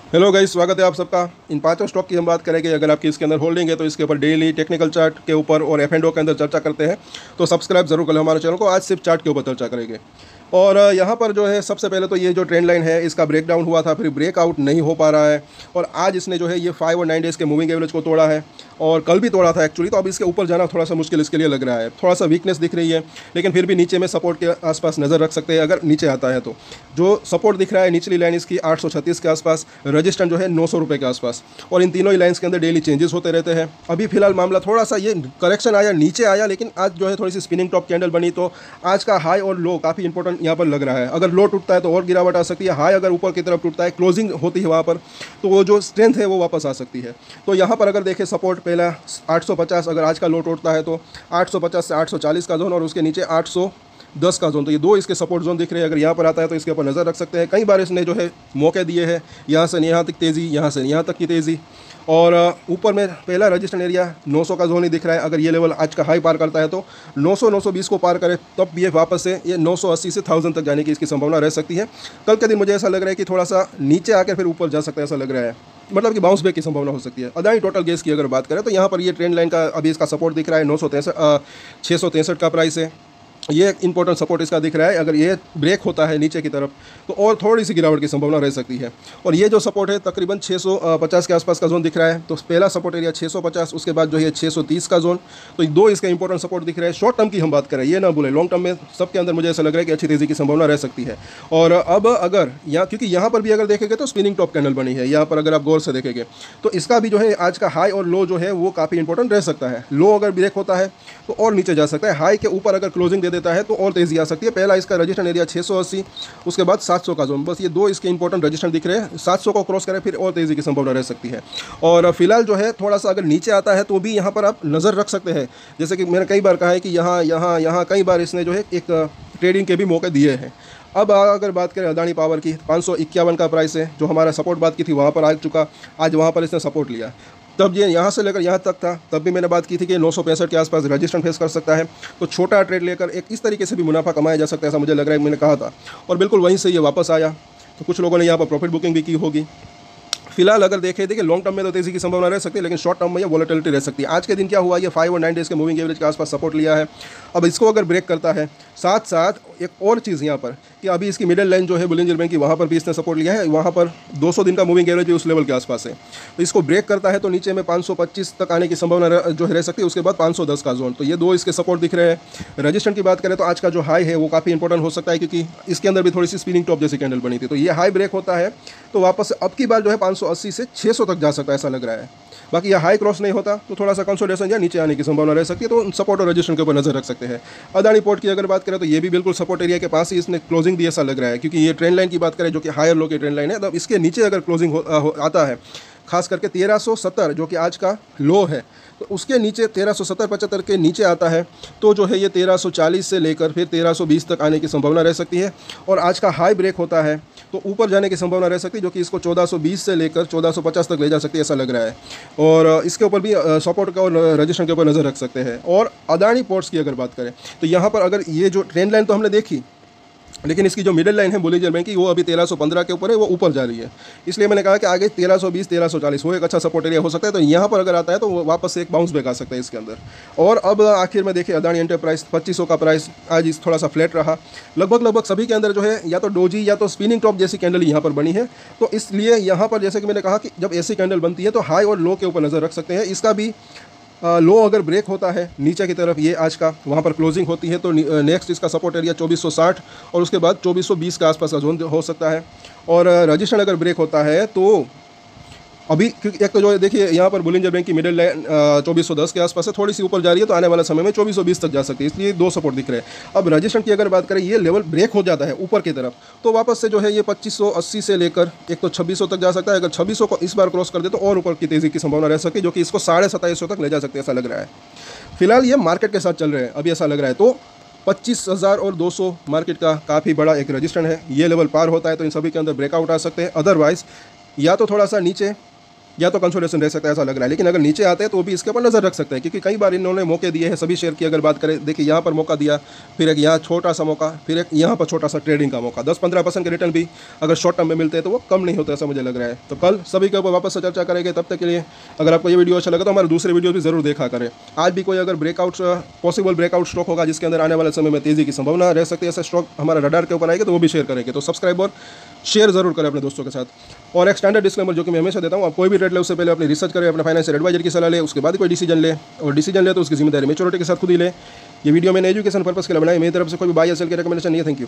Hello guys, स्वागत है आप सबका। इन पांचों स्टॉक की हम बात करेंगे। अगर आपकी इसके अंदर होल्डिंग है तो इसके ऊपर डेली टेक्निकल चार्ट के ऊपर और एफ एंड ओ के अंदर चर्चा करते हैं। तो सब्सक्राइब जरूर करें हमारे चैनल को। आज सिर्फ चार्ट के ऊपर चर्चा करेंगे। और यहाँ पर जो है सबसे पहले तो ये जो ट्रेंड लाइन है इसका ब्रेकडाउन हुआ था, फिर ब्रेकआउट नहीं हो पा रहा है। और आज इसने जो है ये 5 और 9 डेज़ के मूविंग एवरेज को तोड़ा है और कल भी तोड़ा था एक्चुअली। तो अब इसके ऊपर जाना थोड़ा सा मुश्किल इसके लिए लग रहा है। थोड़ा सा वीकनेस दिख रही है, लेकिन फिर भी नीचे में सपोर्ट के आसपास नज़र रख सकते हैं अगर नीचे आता है तो। जो सपोर्ट दिख रहा है निचली लाइन इसकी 836 के आसपास, रजिस्टेंस जो है 900 रुपये के आसपास। और इन तीनों ही लाइन्स के अंदर डेली चेंजेस होते रहते हैं। अभी फिलहाल मामला थोड़ा सा ये करेक्शन आया, नीचे आया, लेकिन आज जो है थोड़ी सी स्पिनिंग टॉप कैंडल बनी। तो आज का हाई और लो काफ़ी इंपॉर्टेंट यहाँ पर लग रहा है। अगर लो टूटता है तो और गिरावट आ सकती है, हाई अगर ऊपर की तरफ टूटता है, क्लोजिंग होती है वहाँ पर, तो वो जो स्ट्रेंथ है वो वापस आ सकती है। तो यहाँ पर अगर देखें सपोर्ट पहला 850, अगर आज का लो टूटता है तो 850 से 840 का जोन और उसके नीचे 810 का जोन। तो ये दो इसके सपोर्ट जोन दिख रहे हैं। अगर यहाँ पर आता है तो इसके ऊपर नज़र रख सकते हैं। कई बार इसने जो है मौके दिए हैं, यहाँ से यहाँ तक तेज़ी, यहाँ से यहाँ तक की तेज़ी। और ऊपर में पहला रजिस्ट्रेशन एरिया 900 का जोन ही दिख रहा है। अगर ये लेवल आज का हाई पार करता है तो 900 920 को पार करे तब ये वापस से ये 980 से 1000 तक जाने की इसकी संभावना रह सकती है। कल के दिन मुझे ऐसा लग रहा है कि थोड़ा सा नीचे आकर फिर ऊपर जा सकता है, ऐसा लग रहा है। मतलब कि बाउंस बैक की संभावना हो सकती है। अदानी टोटल गैस की अगर बात करें तो यहाँ पर ये ट्रेंड लाइन का अभी इसका सपोर्ट दिख रहा है 663 का प्राइस है। ये एक इंपॉर्टेंट सपोर्ट इसका दिख रहा है। अगर ये ब्रेक होता है नीचे की तरफ तो और थोड़ी सी गिरावट की संभावना रह सकती है। और ये जो सपोर्ट है तकरीबन 650 के आसपास का जोन दिख रहा है। तो पहला सपोर्ट एरिया 650, उसके बाद जो है 630 का जोन। तो दो इसके इंपॉर्टेंट सपोर्ट दिख रहे हैं। शॉर्ट टर्म की हम बात करें, ये ना बोले, लॉन्ग टर्म में सबके अंदर मुझे ऐसा लग रहा है कि अच्छी तेज़ी की संभावना रह सकती है। और अब अगर यहाँ, क्योंकि यहाँ पर भी अगर देखेंगे तो स्पिनिंग टॉप कैंडल बनी है, यहाँ पर अगर आप गौर से देखेंगे तो इसका भी जो है आज का हाई और लो जो है वो काफ़ी इंपॉर्टेंट रह सकता है। लो अगर ब्रेक होता है तो और नीचे जा सकता है, हाई के ऊपर अगर क्लोजिंग दे देता है तो और तेज़ी आ सकती है। पहला इसका रजिस्ट्रेशन एरिया 680, उसके बाद 700 का जोन। बस ये दो इसके इंपॉर्टेंट रजिस्ट्रेशन दिख रहे हैं। 700 को क्रॉस करें फिर और तेज़ी की संभावना रह सकती है। और फिलहाल जो है थोड़ा सा अगर नीचे आता है तो भी यहाँ पर आप नज़र रख सकते हैं। जैसे कि मैंने कई बार कहा है कि यहाँ कई बार इसने जो है एक ट्रेडिंग के भी मौके दिए हैं। अब अगर बात करें अदानी पावर की, 551 का प्राइस है। जो हमारा सपोर्ट बात की थी वहाँ पर आ चुका, आज वहाँ पर इसने सपोर्ट लिया। तब ये यहाँ से लेकर यहाँ तक था, तब भी मैंने बात की थी कि 965 के आसपास रजिस्ट्रेशन फेस कर सकता है। तो छोटा ट्रेड लेकर एक इस तरीके से भी मुनाफा कमाया जा सकता है, ऐसा मुझे लग रहा है, मैंने कहा था। और बिल्कुल वहीं से ये वापस आया। तो कुछ लोगों ने यहाँ पर प्रॉफिट बुकिंग भी की होगी। फिलहाल अगर देखिए लॉन्ग टर्म में तो तेज़ी की संभावना रह सकती है, लेकिन शॉर्ट टर्म में ये वॉलेटिलिटी रह सकती है। आज के दिन क्या हुआ, ये 5 और 9 डेज़ के मूविंग एवरेज के आसपास सपोर्ट लिया है। अब इसको अगर ब्रेक करता है, साथ साथ एक और चीज़ यहाँ पर कि अभी इसकी मिडिल लाइन जो है बुलिंजर बैंक की, वहाँ पर भी इसने सपोर्ट लिया है। वहाँ पर 200 दिन का मूविंग एवरेज भी उस लेवल के आसपास है। तो इसको ब्रेक करता है तो नीचे में 525 तक आने की संभावना जो है रह सकती है। उसके बाद 510 का जोन। तो ये दो इसके सपोर्ट दिख रहे हैं। रजिस्ट्रेशन की बात करें तो आज का जो हाई है वो काफ़ी इंपॉर्टेंट हो सकता है, क्योंकि इसके अंदर भी थोड़ी सी स्पिनिंग टॉप जैसी कैंडल बनी थी। तो ये हाई ब्रेक होता है तो वापस अब की बार जो है 580 से 600 तक जा सकता है, ऐसा लग रहा है। बाकी यह हाई क्रॉस नहीं होता तो थोड़ा सा कंसोलिडेशन या नीचे आने की संभावना रह सकती है। तो सपोर्ट और रजिस्ट्रेशन के ऊपर नजर रख सकते हैं। अदानी पोर्ट की अगर बात करें तो ये भी बिल्कुल सपोर्ट एरिया के पास ही इसने क्लोजिंग दी, ऐसा लग रहा है। क्योंकि ये ट्रेंड लाइन की बात करें जो कि हायर लो की ट्रेंड लाइन है, तो इसके नीचे अगर क्लोजिंग आता है, खास करके 1370 जो कि आज का लो है, तो उसके नीचे 1370-75 के नीचे आता है तो जो है ये 1340 से लेकर फिर 1320 तक आने की संभावना रह सकती है। और आज का हाई ब्रेक होता है तो ऊपर जाने की संभावना रह सकती है, जो कि इसको 1420 से लेकर 1450 तक ले जा सकती है, ऐसा लग रहा है। और इसके ऊपर भी सपोर्ट का और रजिस्ट्रेशन के ऊपर नज़र रख सकते हैं। और अदानी पोर्ट्स की अगर बात करें तो यहाँ पर अगर ये जो ट्रेंड लाइन तो हमने देखी, लेकिन इसकी जो मिडिल लाइन है बुलिंजर बैंक की, वो अभी 1315 के ऊपर है, वो ऊपर जा रही है। इसलिए मैंने कहा कि आगे 1320 1340 वो एक अच्छा सपोर्ट एरिया हो सकता है। तो यहाँ पर अगर आता है तो वो वापस से एक बाउंस बैक आ सकता है इसके अंदर। और अब आखिर में देखिए अदानी एंटरप्राइज 2500 का प्राइस आज इस थोड़ा सा फ्लैट रहा। लगभग सभी के अंदर जो है या तो डोजी या तो स्पिनिंग टॉप जैसी कैंडल यहाँ पर बनी है। तो इसलिए यहाँ पर जैसे कि मैंने कहा कि जब ऐसी कैंडल बनती है तो हाई और लो के ऊपर नज़र रख सकते हैं। इसका भी लो अगर ब्रेक होता है नीचे की तरफ, ये आज का वहाँ पर क्लोजिंग होती है तो नेक्स्ट इसका सपोर्ट एरिया 2460 और उसके बाद 2420 के आसपास का जोन हो सकता है। और रजिस्ट्रेशन अगर ब्रेक होता है तो अभी, क्योंकि एक तो जो देखिए यहाँ पर बुलिंजर बैंक की मिडिल लाइन 2410 के आसपास है, थोड़ी सी ऊपर जा रही है, तो आने वाले समय में 2420 तक जा सकती है। इसलिए दो सपोर्ट दिख रहे हैं। अब रजिस्ट्रेशन की अगर बात करें, ये लेवल ब्रेक हो जाता है ऊपर की तरफ तो वापस से जो है ये 2580 से लेकर एक तो 2600 तक जा सकता है। अगर 2600 को इस बार क्रॉस कर दे तो और ऊपर की तेज़ी की संभावना रह सकती है, जो कि इसको 2750 तक ले जा सकते हैं, ऐसा लग रहा है। फिलहाल ये मार्केट के साथ चल रहे हैं अभी, ऐसा लग रहा है। तो 25,200 मार्केट का काफ़ी बड़ा एक रजिस्ट्रेशन है। ये लेवल पार होता है तो इन सभी के अंदर ब्रेकआउट आ सकते हैं। अदरवाइज या तो थोड़ा सा नीचे या तो कंसोलिडेशन रह सकता है, ऐसा लग रहा है। लेकिन अगर नीचे आते हैं तो भी इसके ऊपर नज़र रख सकते हैं, क्योंकि कई बार इन्होंने मौके दिए हैं सभी शेयर की अगर बात करें। देखिए यहाँ पर मौका दिया, फिर एक यहाँ छोटा सा मौका, फिर एक यहाँ पर छोटा सा ट्रेडिंग का मौका। 10-15% के रिटर्न भी अगर शॉर्ट टर्म में मिलते हैं तो वो कम नहीं होता, ऐसा मुझे लग रहा है। तो कल सभी के ऊपर वापस से चर्चा करेंगे। तब तक के लिए अगर आपको ये वीडियो अच्छा लगा तो हमारे दूसरे वीडियो भी जरूर देखा करें। आज भी कोई अगर ब्रेकआउट पॉसिबल ब्रेकआउट स्टॉक होगा जिसके अंदर आने वाले समय में तेज़ी की संभावना रह सकती है, ऐसा स्टॉक हमारा रडार के ऊपर आएगा तो वो भी शेयर करेंगे। तो सब्सक्राइब और शेयर जरूर करें अपने दोस्तों के साथ। और एक स्टैंडर्ड डिस्क्लेमर जो कि मैं हमेशा देता हूँ, आप कोई भी ट्रेड ले उससे पहले अपनी रिसर्च करें, अपने फाइनेंशियल एडवाइजर की सलाह ले, उसके बाद कोई डिसीजन ले। और डिसीजन ले तो उसकी जिम्मेदारी मैच्योरिटी के साथ खुद ही ले। ये वीडियो मैंने एजुकेशन पर्पस के लिए बनाई, मेरी तरफ से कोई भी बाय या सेल की रिकमेंडेशन नहीं है। Thank you.